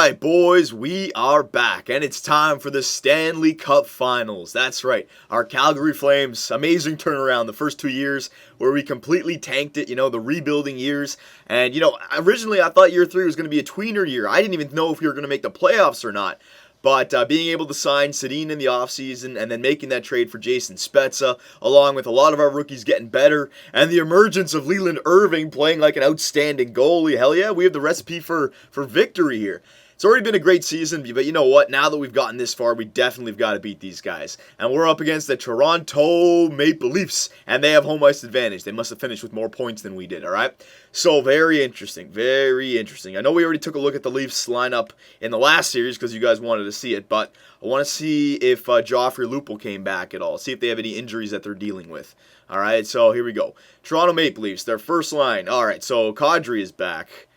Alright, boys, we are back, and it's time for the Stanley Cup Finals. That's right, our Calgary Flames, amazing turnaround the first 2 years where we completely tanked it, the rebuilding years. And, originally I thought year 3 was going to be a tweener year. I didn't even know if we were going to make the playoffs or not. But being able to sign Sedin in the offseason and then making that trade for Jason Spezza, along with a lot of our rookies getting better, and the emergence of Leland Irving playing like an outstanding goalie, hell yeah, we have the recipe for victory here. It's already been a great season, but you know what? Now that we've gotten this far, we definitely have got to beat these guys. And we're up against the Toronto Maple Leafs, and they have home ice advantage. They must have finished with more points than we did, all right? So, very interesting, very interesting. I know we already took a look at the Leafs lineup in the last series because you guys wanted to see it, but I want to see if Joffrey Lupul came back at all, see if they have any injuries that they're dealing with. All right, so here we go. Toronto Maple Leafs, their first line. All right, so Kadri is back.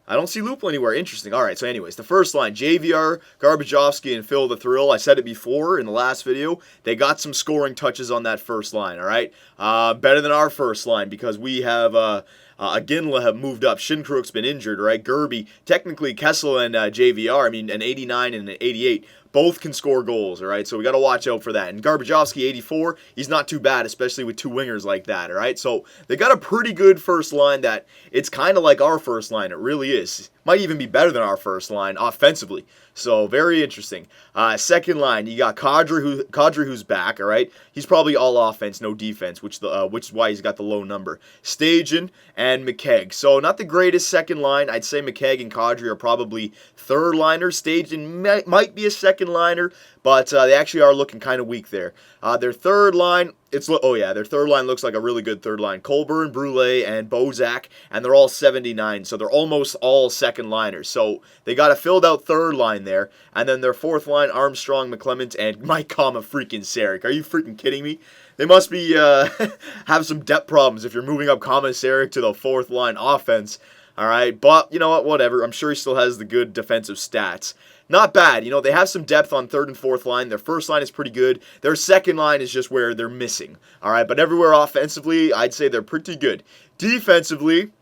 I don't see Lupul anywhere. Interesting. All right, so anyways, the first line, JVR, Garbajovsky, and Phil the Thrill. I said it before in the last video. They got some scoring touches on that first line, all right? Better than our first line because we have Ginla have moved up. Shinkruk's been injured, right? Gerby, technically Kessel and JVR, an 89 and an 88. Both can score goals, all right? So we got to watch out for that. And Garbajovsky, 84, he's not too bad, especially with two wingers like that, all right? So they got a pretty good first line that it's kind of like our first line. It really is. Might even be better than our first line offensively. So very interesting. Second line, you got Kadri who's back, all right? He's probably all offense, no defense, which is why he's got the low number. Stajan and McKegg. So not the greatest second line. I'd say McKegg and Kadri are probably third liners. Stajan might be a second liner, but they actually are looking kind of weak there. Their third line, their third line looks like a really good third line. Colburn, Brule, and Bozak, and they're all 79, so they're almost all second liners. So they got a filled out third line there, and then their fourth line, Armstrong, McClement, and Mike Kama freaking Sarek. Are you freaking kidding me? They must be have some depth problems if you're moving up Kama Sarek to the fourth line offense. All right, but you know what? Whatever. I'm sure he still has the good defensive stats. Not bad. They have some depth on third and fourth line. Their first line is pretty good. Their second line is just where they're missing. All right, but everywhere offensively, I'd say they're pretty good. Defensively,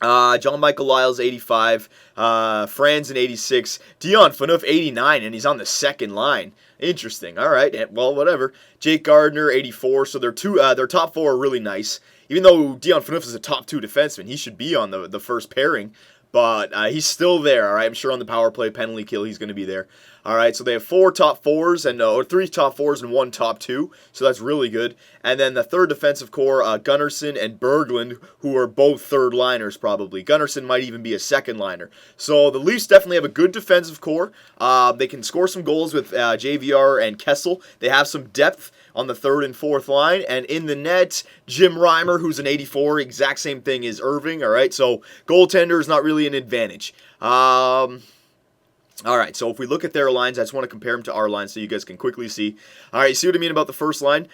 John Michael Lyles, 85. Franzen, 86. Dion Phaneuf, 89, and he's on the second line. Interesting. All right, well, whatever. Jake Gardner, 84. So their top four are really nice. Even though Dion Phaneuf is a top 2 defenseman, he should be on the first pairing. But he's still there, all right? I'm sure on the power play, penalty kill, he's going to be there. All right, so they have 4 top 4s, or 3 top 4s and 1 top 2, so that's really good. And then the third defensive core, Gunnarsson and Berglund, who are both third liners probably. Gunnarsson might even be a second liner. So the Leafs definitely have a good defensive core. They can score some goals with JVR and Kessel. They have some depth on the third and fourth line, and in the net, Jim Reimer, who's an 84, exact same thing as Irving, all right? So goaltender is not really an advantage. All right, so if we look at their lines, I just want to compare them to our lines so you guys can quickly see. All right, see what I mean about the first line?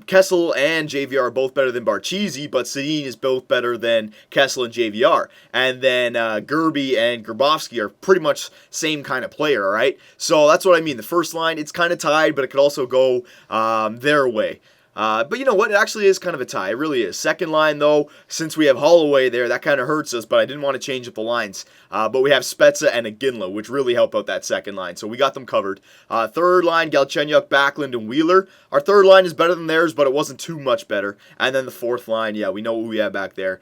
Kessel and JVR are both better than Barchesi, but Sedin is both better than Kessel and JVR. And then Gerby and Grabowski are pretty much same kind of player, all right? So that's what I mean. The first line, it's kind of tied, but it could also go their way. But you know what? It actually is kind of a tie. It really is. Second line, though, since we have Holloway there, that kind of hurts us, but I didn't want to change up the lines. But we have Spezza and Ginla, which really help out that second line, so we got them covered. Third line, Galchenyuk, Backlund, and Wheeler. Our third line is better than theirs, but it wasn't too much better. And then the fourth line, yeah, we know what we have back there.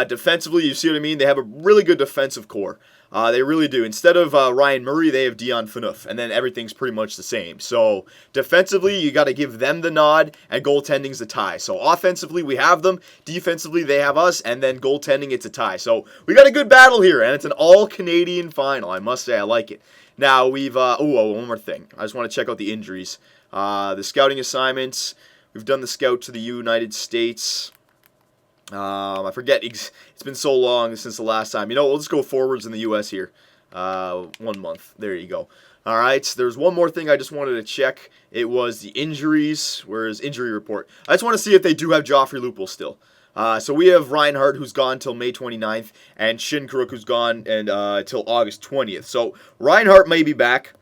Defensively, you see what I mean? They have a really good defensive core. They really do. Instead of Ryan Murray, they have Dion Phaneuf, and then everything's pretty much the same. So defensively, you got to give them the nod, and goaltending's the tie. So offensively, we have them. Defensively, they have us, and then goaltending, it's a tie. So we got a good battle here, and it's an all-Canadian final. I must say, I like it. Now, we've... one more thing. I just want to check out the injuries. The scouting assignments. We've done the scout to the United States. I forget. It's been so long since the last time. We'll just go forwards in the U.S. here. 1 month. There you go. All right. There's one more thing I just wanted to check. It was the injuries. Where's injury report? I just want to see if they do have Joffrey Lupul still. So we have Reinhardt, who's gone till May 29th, and Shinkruk, who's gone till August 20th. So Reinhardt may be back.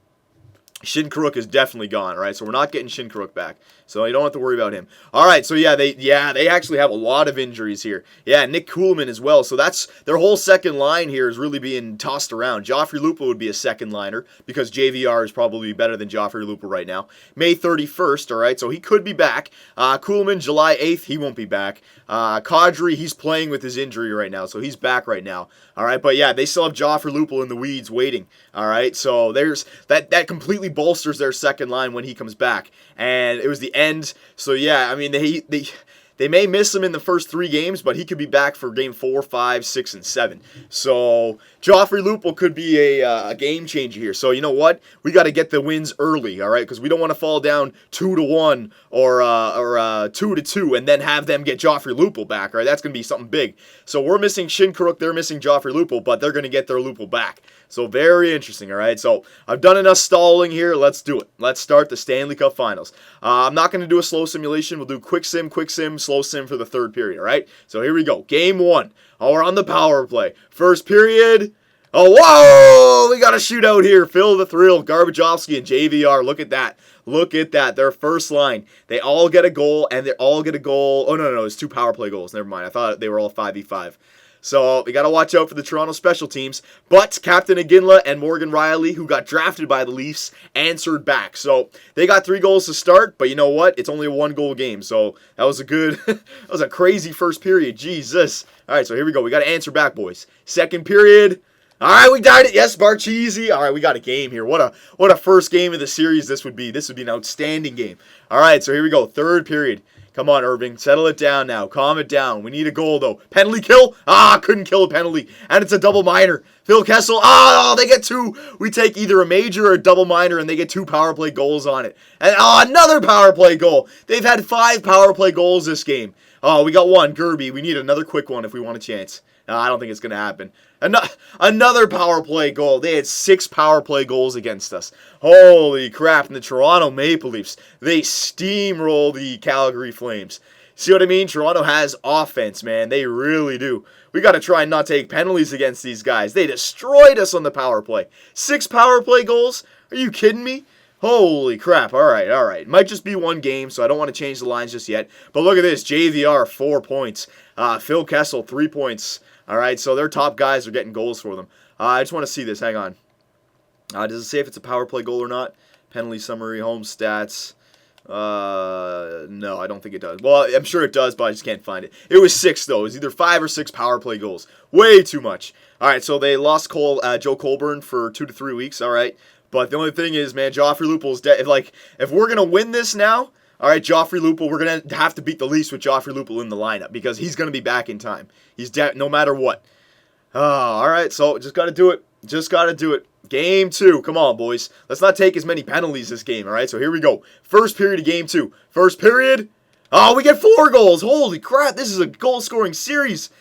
Shinkaruk is definitely gone, all right? So we're not getting Shinkaruk back. So you don't have to worry about him. All right, so they actually have a lot of injuries here. Yeah, Nick Kuhlman as well. So that's their whole second line here is really being tossed around. Joffrey Lupul would be a second liner because JVR is probably better than Joffrey Lupul right now. May 31st, all right? So he could be back. Kuhlman, July 8th, he won't be back. Kadri, he's playing with his injury right now, so he's back right now. All right, but yeah, they still have Joffrey Lupul in the weeds waiting. All right, so there's that completely bolsters their second line when he comes back. And it was the end. So yeah, I mean they may miss him in the first 3 games, but he could be back for game 4, 5, 6, and 7. So Joffrey Lupul could be a game changer here. So you know what? We got to get the wins early, all right? Because we don't want to fall down 2-1 or 2-2 and then have them get Joffrey Lupul back, all right? That's going to be something big. So we're missing Shinkaruk, they're missing Joffrey Lupul, but they're going to get their Lupul back. So very interesting, all right? So I've done enough stalling here. Let's do it. Let's start the Stanley Cup Finals. I'm not going to do a slow simulation. We'll do quick sim, slow sim for the third period, all right? So here we go. Game 1. Oh, we're on the power play. First period. Oh, whoa! We got a shootout here. Phil the Thrill, Garbajovsky, and JVR. Look at that. Look at that. Their first line. They all get a goal, and they all get a goal. Oh, no, it's 2 power play goals. Never mind. I thought they were all 5v5. So we got to watch out for the Toronto special teams. But Captain Iginla and Morgan Riley, who got drafted by the Leafs, answered back. So they got 3 goals to start, but you know what? It's only a 1-goal game. So that was a good, that was a crazy first period. Jesus. All right, so here we go. We got to answer back, boys. Second period. All right, we got it. Yes, Barcheesy. All right, we got a game here. What a first game of the series this would be. This would be an outstanding game. All right, so here we go. Third period. Come on, Irving. Settle it down now. Calm it down. We need a goal, though. Penalty kill? Couldn't kill a penalty. And it's a double minor. Phil Kessel. They get 2. We take either a major or a double minor, and they get 2 power play goals on it. And another power play goal. They've had 5 power play goals this game. We got 1. Gerby. We need another quick one if we want a chance. I don't think it's going to happen. Another power play goal. They had 6 power play goals against us. Holy crap. And the Toronto Maple Leafs, they steamroll the Calgary Flames. See what I mean? Toronto has offense, man. They really do. We got to try and not take penalties against these guys. They destroyed us on the power play. 6 power play goals? Are you kidding me? Holy crap. All right. Might just be 1 game, so I don't want to change the lines just yet. But look at this. JVR, 4 points. Phil Kessel, 3 points. All right, so their top guys are getting goals for them. I just want to see this. Hang on. Does it say if it's a power play goal or not? Penalty summary, home stats. No, I don't think it does. Well, I'm sure it does, but I just can't find it. It was 6, though. It was either 5 or 6 power play goals. Way too much. All right, so they lost Joe Colburn for 2 to 3 weeks. All right, but the only thing is, man, Joffrey Lupul is dead. If we're going to win this now, all right, Joffrey Lupul, we're going to have to beat the Leafs with Joffrey Lupul in the lineup because he's going to be back in time. He's dead no matter what. All right, so just got to do it. Just got to do it. Game 2. Come on, boys. Let's not take as many penalties this game, all right? So here we go. First period of game 2. First period. We get 4 goals. Holy crap, this is a goal-scoring series.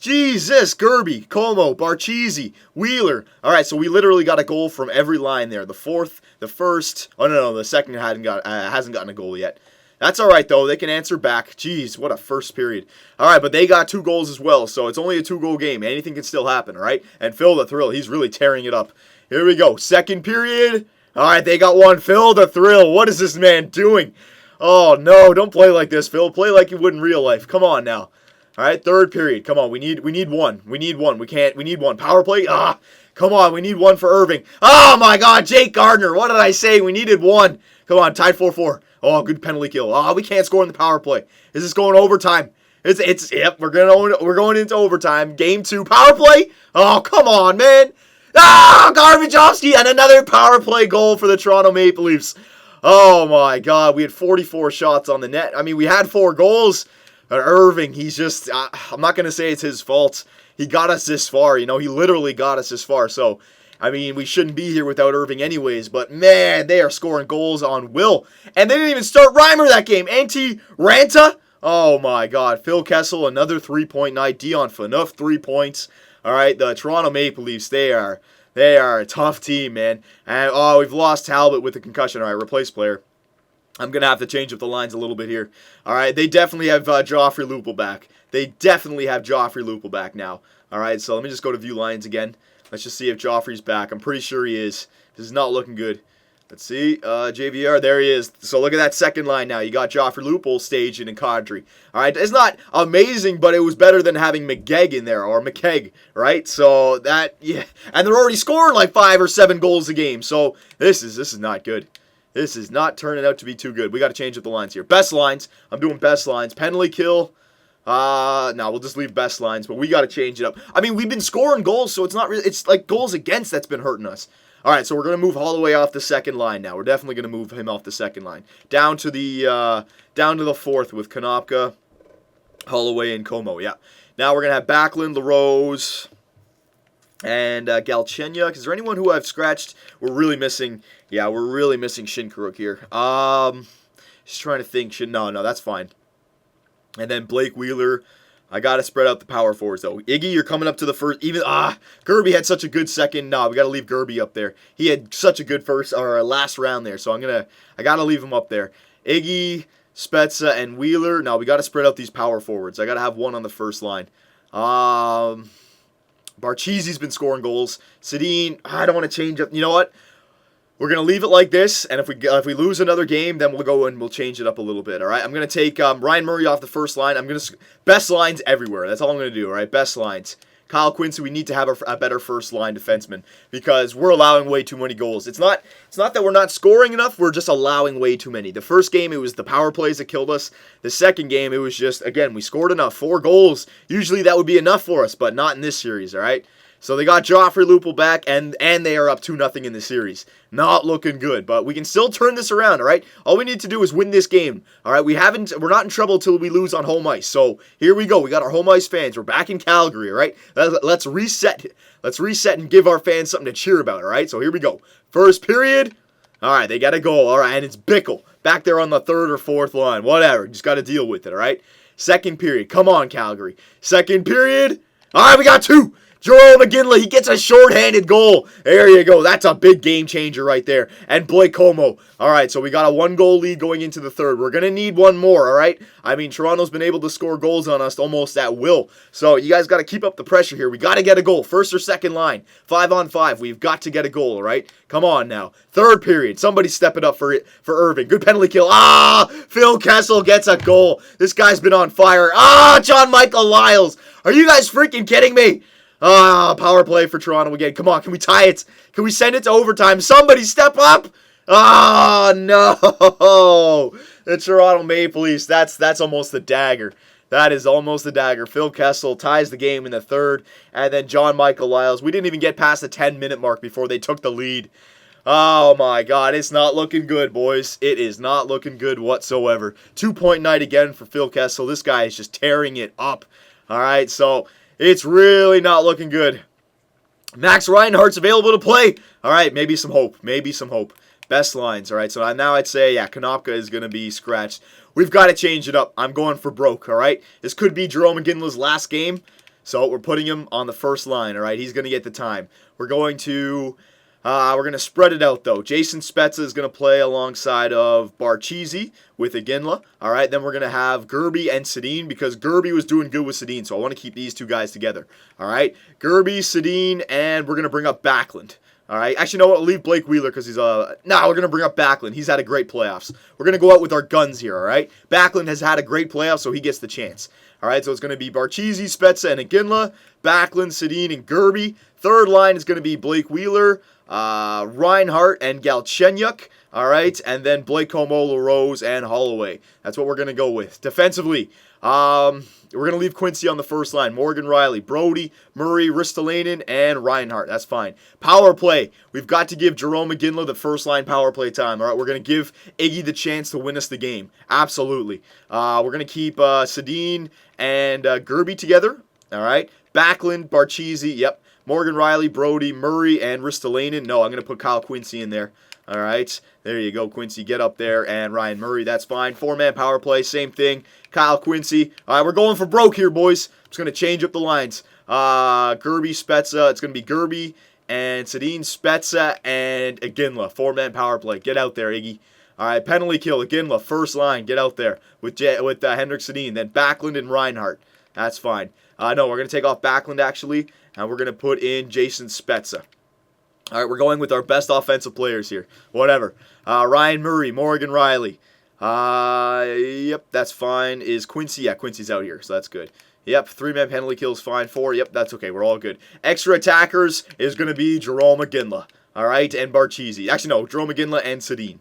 Jesus, Gerby, Como, Barcheesy, Wheeler. All right, so we literally got a goal from every line there. The fourth, the first. Oh, no, the second hasn't gotten a goal yet. That's all right, though. They can answer back. Jeez, what a first period. All right, but they got 2 goals as well, so it's only a 2-goal game. Anything can still happen, all right? And Phil the Thrill, he's really tearing it up. Here we go. Second period. All right, they got 1. Phil the Thrill, what is this man doing? Oh, no, don't play like this, Phil. Play like you would in real life. Come on now. All right, third period. Come on, we need 1. We need 1. We need 1. Power play. Come on, we need 1 for Irving. Oh my God, Jake Gardner. What did I say? We needed 1. Come on, tied 4-4. Oh, good penalty kill. We can't score in the power play. Is this going overtime? Yep. We're going into overtime. Game 2, power play. Oh, come on, man. Garbajovsky, and another power play goal for the Toronto Maple Leafs. Oh my God, we had 44 shots on the net. I mean, we had 4 goals. Irving, he's just, I'm not going to say it's his fault. He got us this far, he literally got us this far. So, I mean, we shouldn't be here without Irving anyways. But, man, they are scoring goals on will. And they didn't even start Reimer that game. Ranta. Oh, my God. Phil Kessel, another 3-point night. Dion Phaneuf, 3 points. All right, the Toronto Maple Leafs, they are a tough team, man. And, we've lost Talbot with a concussion. All right, replace player. I'm going to have to change up the lines a little bit here. All right, they definitely have Joffrey Lupul back. They definitely have Joffrey Lupul back now. All right, so let me just go to view lines again. Let's just see if Joffrey's back. I'm pretty sure he is. This is not looking good. Let's see, JVR, there he is. So look at that second line now. You got Joffrey Lupul staging in Kadri. All right, it's not amazing, but it was better than having McGegg in there, or McKegg, right? So that, yeah. And they're already scoring like 5 or 7 goals a game. So this is not good. This is not turning out to be too good. We got to change up the lines here. Best lines. I'm doing best lines. Penalty kill. No, we'll just leave best lines, but we got to change it up. I mean, we've been scoring goals, so it's not really, it's like goals against that's been hurting us. All right, so we're going to move Holloway off the second line now. We're definitely going to move him off the second line. Down to the fourth with Konopka, Holloway, and Como, yeah. Now we're going to have Backlund, LaRose, and Galchenyuk. Is there anyone who I've scratched? We're really missing, yeah, we're really missing Shinkaruk here. Just trying to think. No, that's fine. And then Blake Wheeler. I got to spread out the power forwards, though. Iggy, you're coming up to the first. Gerby had such a good second. No, we got to leave Gerby up there. He had such a good first or last round there, so I got to leave him up there. Iggy, Spezza, and Wheeler. No, we got to spread out these power forwards. I got to have one on the first line. Barcheesi's been scoring goals. Sedin, I don't want to change up. You know what? We're going to leave it like this, and if we lose another game, then we'll go and we'll change it up a little bit, all right? I'm going to take Ryan Murray off the first line. Best lines everywhere. That's all I'm going to do, all right? Best lines. Kyle Quincy, we need to have a better first line defenseman because we're allowing way too many goals. It's not that we're not scoring enough, we're just allowing way too many. The first game, it was the power plays that killed us. The second game, it was just, again, we scored enough. 4 goals. Usually that would be enough for us, but not in this series, all right? So they got Joffrey Lupul back, and they are up 2-0 in the series. Not looking good, but we can still turn this around, all right? All we need to do is win this game, all right? We're not in trouble until we lose on home ice. So here we go. We got our home ice fans. We're back in Calgary, all right? Let's reset. Let's reset and give our fans something to cheer about, all right? So here we go. First period. All right, they got a goal, all right? And it's Bickle back there on the third or fourth line. Whatever. Just got to deal with it, all right? Second period. Come on, Calgary. Second period. All right, we got 2. Jerome McGinley, he gets a shorthanded goal. There you go. That's a big game changer right there. And Blake Como. All right, so we got a 1-goal lead going into the third. We're going to need one more, all right? I mean, Toronto's been able to score goals on us almost at will. So you guys got to keep up the pressure here. We got to get a goal. First or second line. 5-on-5. We've got to get a goal, all right? Come on now. Third period. Somebody step it up for Irving. Good penalty kill. Phil Kessel gets a goal. This guy's been on fire. John Michael Lyles. Are you guys freaking kidding me? Power play for Toronto again. Come on, can we tie it? Can we send it to overtime? Somebody step up! No! The Toronto Maple Leafs, that's almost the dagger. That is almost the dagger. Phil Kessel ties the game in the third, and then John Michael Lyles. We didn't even get past the 10-minute mark before they took the lead. Oh my God, it's not looking good, boys. It is not looking good whatsoever. 2-point night again for Phil Kessel. This guy is just tearing it up. All right, so it's really not looking good. Max Reinhardt's available to play. All right, maybe some hope. Maybe some hope. Best lines. All right, so now I'd say, yeah, Konopka is going to be scratched. We've got to change it up. I'm going for broke, all right? This could be Jerome McGinley's last game, so we're putting him on the first line, all right? He's going to get the time. We're going to spread it out, though. Jason Spezza is going to play alongside of Barcheesi with Iginla. All right, then we're going to have Gerby and Sedin because Gerby was doing good with Sedin, so I want to keep these two guys together. All right, Gerby, Sedin, and we're going to bring up Backlund. All right, actually, no, we'll leave Blake Wheeler because he's we're going to bring up Backlund. He's had a great playoffs. We're going to go out with our guns here, all right? Backlund has had a great playoff, so he gets the chance. All right, so it's going to be Barcheesi, Spezza, and Iginla, Backlund, Sedin, and Gerby. Third line is going to be Blake Wheeler, Reinhardt, and Galchenyuk. All right, and then Blake Como, LaRose, and Holloway. That's what we're going to go with. Defensively, we're going to leave Quincy on the first line. Morgan Riley, Brody, Murray, Ristolainen, and Reinhardt. That's fine. Power play. We've got to give Jerome McGinley the first line power play time. All right, we're going to give Iggy the chance to win us the game. Absolutely. We're going to keep Sedin and Gerby together. All right. Backlund, Barcheesi, yep. Morgan Riley, Brody, Murray, and Ristolainen. No, I'm going to put Kyle Quincy in there. All right. There you go, Quincy. Get up there. And Ryan Murray, that's fine. 4-man power play, same thing. Kyle Quincy. All right, we're going for broke here, boys. I'm just going to change up the lines. Gerby, Spezza. It's going to be Gerby and Sedin, Spezza, and Iginla. 4-man power play. Get out there, Iggy. All right, penalty kill. Iginla, first line. Get out there with Henrik Sedin. Then Backlund and Reinhardt. That's fine. No, we're going to take off Backlund, actually, and we're going to put in Jason Spezza. All right, we're going with our best offensive players here. Whatever. Ryan Murray, Morgan Riley. Yep, that's fine. Is Quincy? Yeah, Quincy's out here, so that's good. Yep, 3-man penalty kills fine. 4, yep, that's okay. We're all good. Extra attackers is going to be Jerome McGinley. All right, and Barchese. Actually, no, Jerome McGinley and Sedin.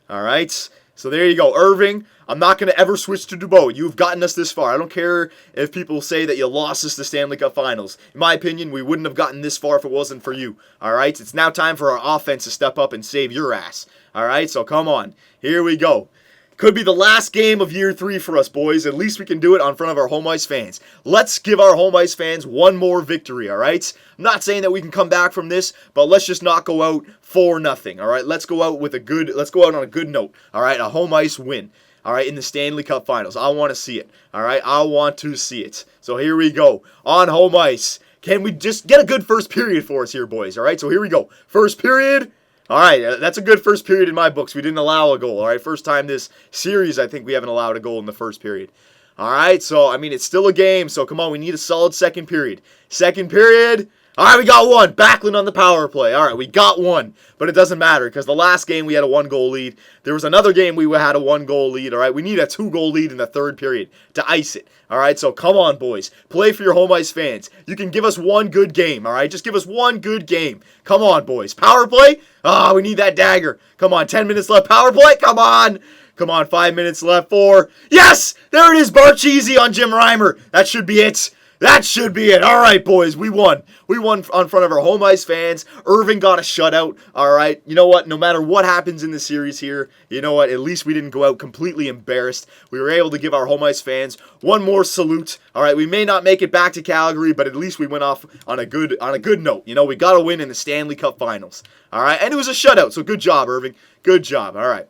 All right, so there you go. Irving, I'm not going to ever switch to Dubois. You've gotten us this far. I don't care if people say that you lost us the Stanley Cup Finals. In my opinion, we wouldn't have gotten this far if it wasn't for you. All right, it's now time for our offense to step up and save your ass. All right, so come on. Here we go. Could be the last game of year 3 for us, boys. At least we can do it in front of our home ice fans. Let's give our home ice fans one more victory, all right? I'm not saying that we can come back from this, but let's just not go out 4-0, all right? Let's go out on a good note, all right? A home ice win, all right, in the Stanley Cup Finals. I want to see it, all right? I want to see it. So here we go. On home ice. Can we just get a good first period for us here, boys, all right? So here we go. First period. All right, that's a good first period in my books. We didn't allow a goal, all right? First time this series, I think we haven't allowed a goal in the first period. All right, so, I mean, it's still a game, so come on, we need a solid second period. Second period, all right, we got one. Backlund on the power play. All right, we got one, but it doesn't matter because the last game we had a 1-goal lead. There was another game we had a 1-goal lead, all right? We need a 2-goal lead in the third period to ice it, all right? So come on, boys. Play for your home ice fans. You can give us one good game, all right? Just give us one good game. Come on, boys. Power play? Ah, we need that dagger. Come on, 10 minutes left. Power play? Come on. Come on, 5 minutes left. 4. Yes! There it is, Barchese on Jim Reimer. That should be it. That should be it. All right, boys, we won. We won on front of our home ice fans. Irving got a shutout. All right, you know what? No matter what happens in the series here, you know what? At least we didn't go out completely embarrassed. We were able to give our home ice fans one more salute. All right, we may not make it back to Calgary, but at least we went off on a good note. You know, we got a win in the Stanley Cup Finals. All right, and it was a shutout. So good job, Irving. Good job. All right.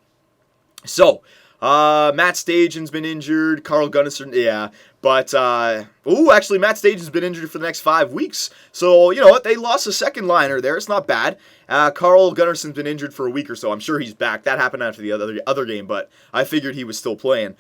So, Matt Stajan's been injured. Carl Gunnarsson, yeah. But, actually, Matt Stajan's been injured for the next 5 weeks. So, you know what? They lost a second liner there. It's not bad. Carl Gunnarsson's been injured for a week or so. I'm sure he's back. That happened after the other game, but I figured he was still playing.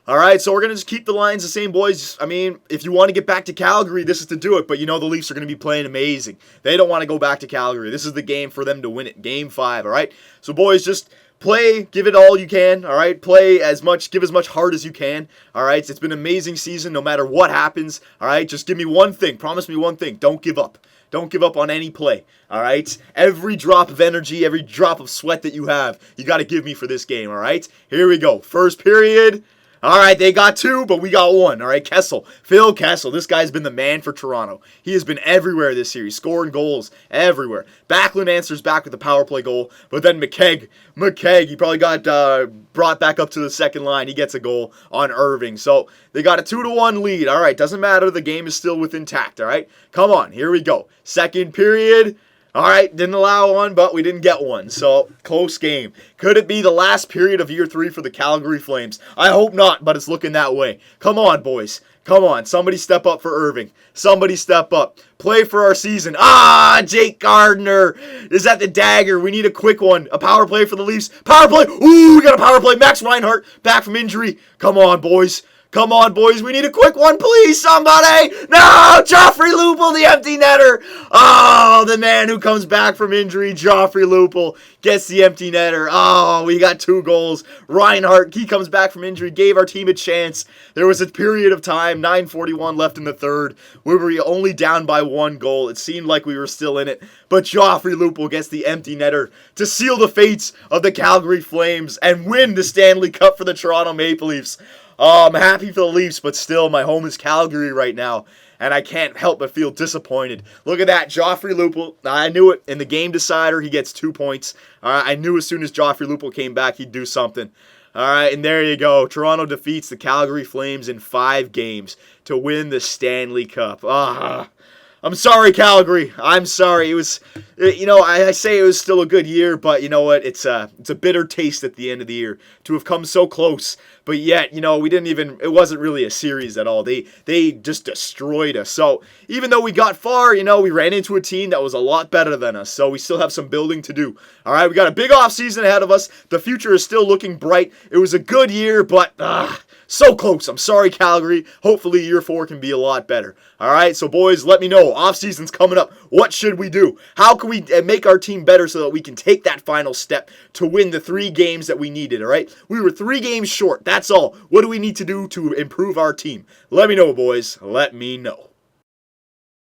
All right, so we're going to just keep the lines the same, boys. I mean, if you want to get back to Calgary, this is to do it. But you know the Leafs are going to be playing amazing. They don't want to go back to Calgary. This is the game for them to win it. Game 5, all right? So, boys, just play, give it all you can, all right? Play as much, give as much heart as you can, all right? It's been an amazing season no matter what happens, all right? Just give me one thing. Promise me one thing. Don't give up. Don't give up on any play, all right? Every drop of energy, every drop of sweat that you have, you got to give me for this game, all right? Here we go. First period. All right, they got 2, but we got 1. All right, Kessel. Phil Kessel. This guy's been the man for Toronto. He has been everywhere this series, scoring goals everywhere. Backlund answers back with a power play goal, but then McKegg, he probably got brought back up to the second line. He gets a goal on Irving. So they got a 2-1 lead. All right, doesn't matter. The game is still intact, all right? Come on, here we go. Second period. All right, didn't allow one, but we didn't get one. So, close game. Could it be the last period of year 3 for the Calgary Flames? I hope not, but it's looking that way. Come on, boys. Come on. Somebody step up for Irving. Somebody step up. Play for our season. Ah, Jake Gardner is at the dagger. We need a quick one. A power play for the Leafs. Power play. Ooh, we got a power play. Max Reinhart back from injury. Come on, boys. Come on, boys. We need a quick one, please, somebody. No, Joffrey Lupul, the empty netter. Oh, the man who comes back from injury, Joffrey Lupul, gets the empty netter. Oh, we got 2 goals. Reinhardt, he comes back from injury, gave our team a chance. There was a period of time, 9:41 left in the third, where we were only down by 1 goal. It seemed like we were still in it, but Joffrey Lupul gets the empty netter to seal the fates of the Calgary Flames and win the Stanley Cup for the Toronto Maple Leafs. Oh, I'm happy for the Leafs, but still, my home is Calgary right now, and I can't help but feel disappointed. Look at that, Joffrey Lupul. I knew it. In the game decider, he gets 2 points. I knew as soon as Joffrey Lupul came back, he'd do something. All right, and there you go. Toronto defeats the Calgary Flames in 5 games to win the Stanley Cup. I'm sorry, Calgary. I'm sorry. It was, I say it was still a good year, but you know what? It's a bitter taste at the end of the year to have come so close, but yet, we didn't even, it wasn't really a series at all. They just destroyed us. So even though we got far, we ran into a team that was a lot better than us. So we still have some building to do. All right, we got a big offseason ahead of us. The future is still looking bright. It was a good year, but so close. I'm sorry, Calgary. Hopefully year 4 can be a lot better. All right, so boys, let me know. Offseason's coming up. What should we do? How can we make our team better so that we can take that final step to win the 3 games that we needed, all right? We were 3 games short. That's all. What do we need to do to improve our team? Let me know, boys. Let me know.